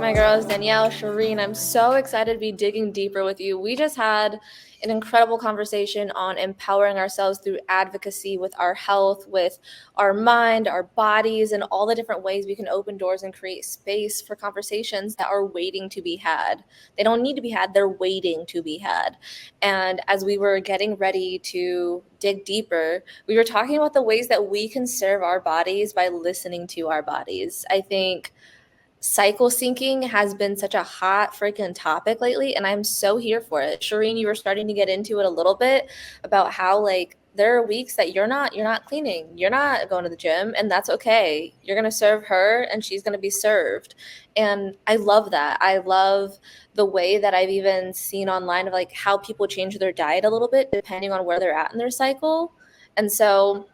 my girls, Danielle, Sherine. I'm so excited to be digging deeper with you. We just had an incredible conversation on empowering ourselves through advocacy with our health, with our mind, our bodies, and all the different ways we can open doors and create space for conversations that are waiting to be had. They don't need to be had, they're waiting to be had. And as we were getting ready to dig deeper, we were talking about the ways that we can serve our bodies by listening to our bodies. I think cycle syncing has been such a hot freaking topic lately, and I'm so here for it. Sherine, you were starting to get into it a little bit about how like there are weeks that you're not cleaning, you're not going to the gym, and that's okay. You're going to serve her and she's going to be served. And I love that. I love the way that I've even seen online of like how people change their diet a little bit depending on where they're at in their cycle. And so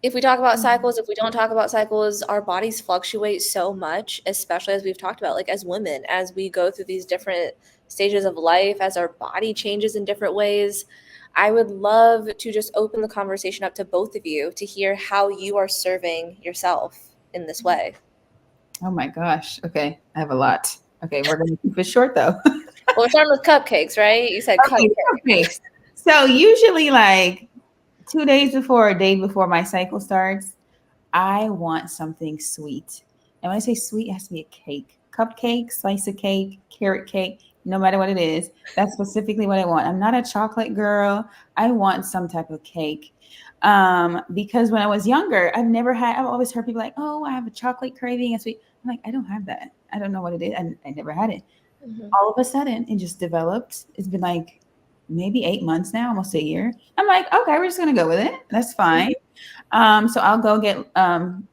if we talk about cycles, if we don't talk about cycles, our bodies fluctuate so much, especially as we've talked about, like as women, as we go through these different stages of life, as our body changes in different ways. I would love to just open the conversation up to both of you to hear how you are serving yourself in this way. Oh my gosh. Okay. I have a lot. Okay. We're going to keep it short though. Well, we're starting with cupcakes, right? You said Okay, cupcakes. So usually like 2 days before or a day before my cycle starts, I want something sweet. And when I say sweet, it has to be a cake. Cupcake, slice of cake, carrot cake, no matter what it is. That's specifically what I want. I'm not a chocolate girl. I want some type of cake. Because when I was younger, I've always heard people like, oh, I have a chocolate craving and sweet. I'm like, I don't have that. I don't know what it is. I never had it. Mm-hmm. All of a sudden, it just developed. It's been like maybe 8 months now, almost a year. I'm like, okay, we're just going to go with it. That's fine. So I'll go get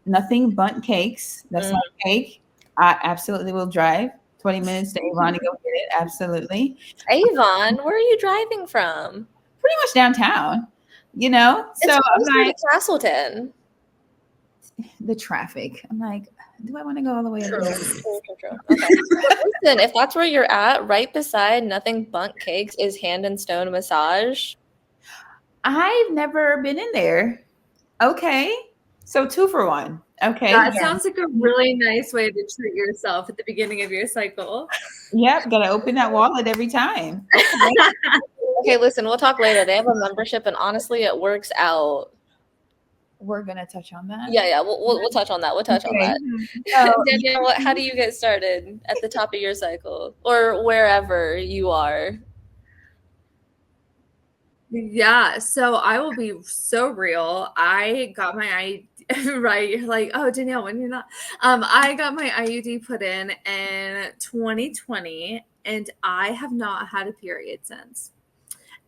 nothing but cakes. That's not cake. I absolutely will drive 20 minutes to Avon to go get it. Absolutely. Avon, where are you driving from? Pretty much downtown, you know? It's so I'm closer like, to Castleton. the traffic. I'm like, do I want to go all the way True. over there? True. Okay. Listen, if that's where you're at, right beside Nothing Bundt Cakes is Hand and Stone Massage. I've never been in there. Okay. So 2 for 1. Okay. That sounds like a really nice way to treat yourself at the beginning of your cycle. Yep. Gotta open that wallet every time. Okay, listen, we'll talk later. They have a membership, and honestly, it works out. We're gonna touch on that. Yeah. We'll touch on that. We'll touch on that. Danielle, how do you get started at the top of your cycle or wherever you are? Yeah, so I will be so real. I got my right. You're like, oh, Danielle, when you're not. I got my IUD put in 2020, and I have not had a period since.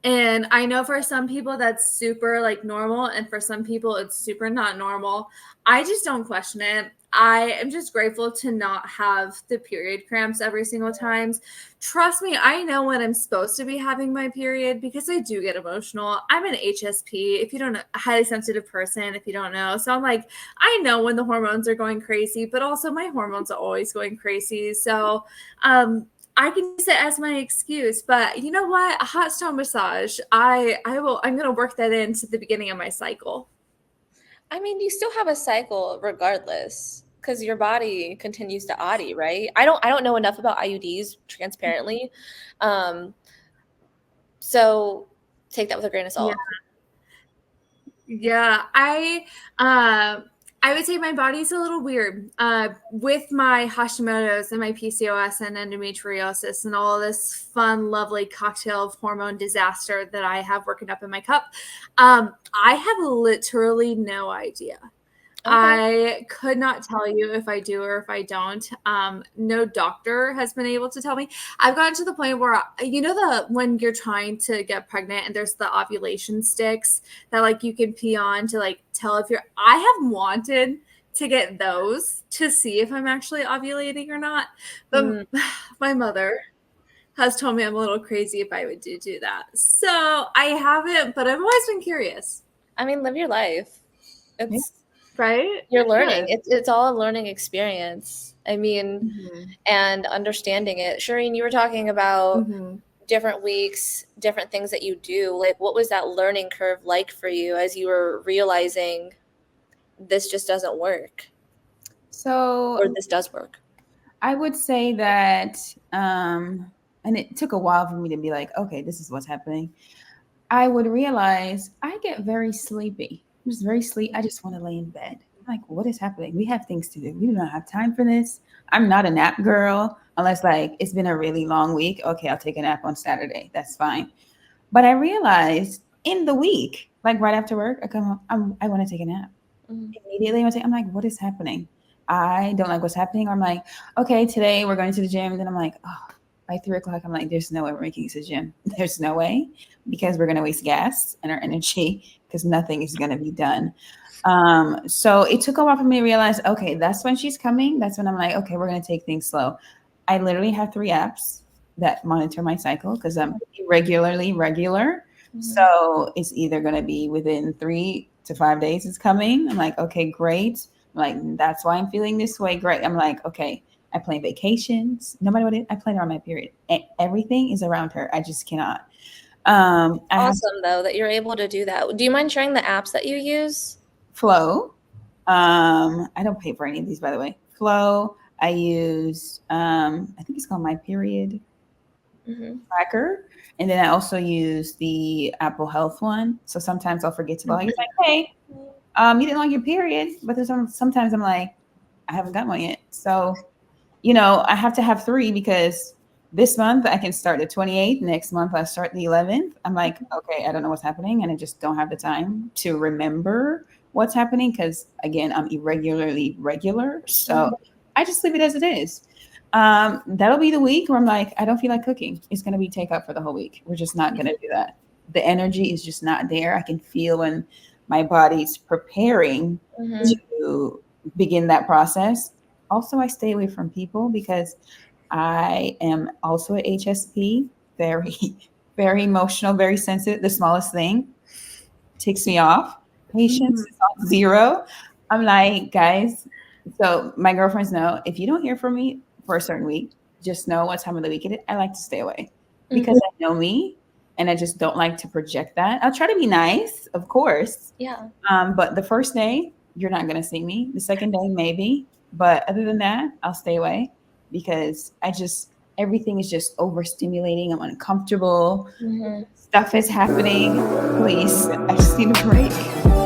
And I know for some people that's super like normal, and for some people it's super not normal. I just don't question it. I am just grateful to not have the period cramps every single time. Trust me, I know when I'm supposed to be having my period because I do get emotional. I'm an HSP, if you don't know, a highly sensitive person, if you don't know. So I'm like, I know when the hormones are going crazy, but also my hormones are always going crazy. So, I can use it as my excuse, but you know what? A hot stone massage, I'm going to work that into the beginning of my cycle. I mean, you still have a cycle regardless because your body continues to ODI, right? I don't know enough about IUDs transparently. So take that with a grain of salt. Yeah. I would say my body's a little weird with my Hashimoto's and my PCOS and endometriosis and all this fun, lovely cocktail of hormone disaster that I have working up in my cup. I have literally no idea. Okay. I could not tell you if I do or if I don't. No doctor has been able to tell me. I've gotten to the point where, when you're trying to get pregnant and there's the ovulation sticks that like you can pee on to like tell if I have wanted to get those to see if I'm actually ovulating or not. But my mother has told me I'm a little crazy if I would do that. So I haven't, but I've always been curious. I mean, live your life. It's right. You're learning. It's all a learning experience. I mean, and understanding it. Sherine, you were talking about different weeks, different things that you do. Like, what was that learning curve like for you as you were realizing this just doesn't work? So, or this does work? I would say that, and it took a while for me to be like, okay, this is what's happening. I would realize I get very sleepy. I'm just very sleepy. I just want to lay in bed. I'm like, what is happening? We have things to do. We do not have time for this. I'm not a nap girl unless like it's been a really long week. Okay, I'll take a nap on Saturday. That's fine. But I realized in the week, like right after work, I come home, I want to take a nap. Mhm. Immediately, I'm like, what is happening? I don't like what's happening. Or I'm like, okay, today we're going to the gym. And then I'm like, oh, by 3 o'clock, I'm like, there's no way we're making it to the gym. There's no way because we're going to waste gas and our energy because nothing is going to be done. So it took a while for me to realize, okay, that's when she's coming. That's when I'm like, okay, we're going to take things slow. I literally have 3 apps that monitor my cycle because I'm irregularly regular. Mhm. So it's either going to be within 3 to 5 days it's coming. I'm like, okay, great. I'm like, that's why I'm feeling this way. Great. I'm like, okay, I plan vacations. No matter what I plan around my period. Everything is around her. I just cannot. I have Awesome, though, that you're able to do that. Do you mind sharing the apps that you use? Flow. I don't pay for any of these, by the way. Flow. I use, I think it's called My Period Mm-hmm. Tracker. And then I also use the Apple Health one. So sometimes I'll forget to log. It's like, hey, you didn't log your period, but there's sometimes I'm like, I haven't got one yet. So, I have to have 3 because this month I can start the 28th. Next month I start the 11th. I'm like, okay, I don't know what's happening, and I just don't have the time to remember what's happening because again, I'm irregularly regular. So I just leave it as it is. That'll be the week where I'm like, I don't feel like cooking. It's gonna be takeout for the whole week. We're just not gonna do that. The energy is just not there. I can feel when my body's preparing Mm-hmm. to begin that process. Also, I stay away from people because I am also a HSP, very, very emotional, very sensitive. The smallest thing ticks me off. Patience is on 0. I'm like, guys, so my girlfriends know if you don't hear from me for a certain week, just know what time of the week it is. I like to stay away because I know me and I just don't like to project that. I'll try to be nice, of course. Yeah. But the first day, you're not going to see me. The second day, maybe. But other than that, I'll stay away because everything is just overstimulating. I'm uncomfortable. Mm-hmm. Stuff is happening. Please, I just need a break.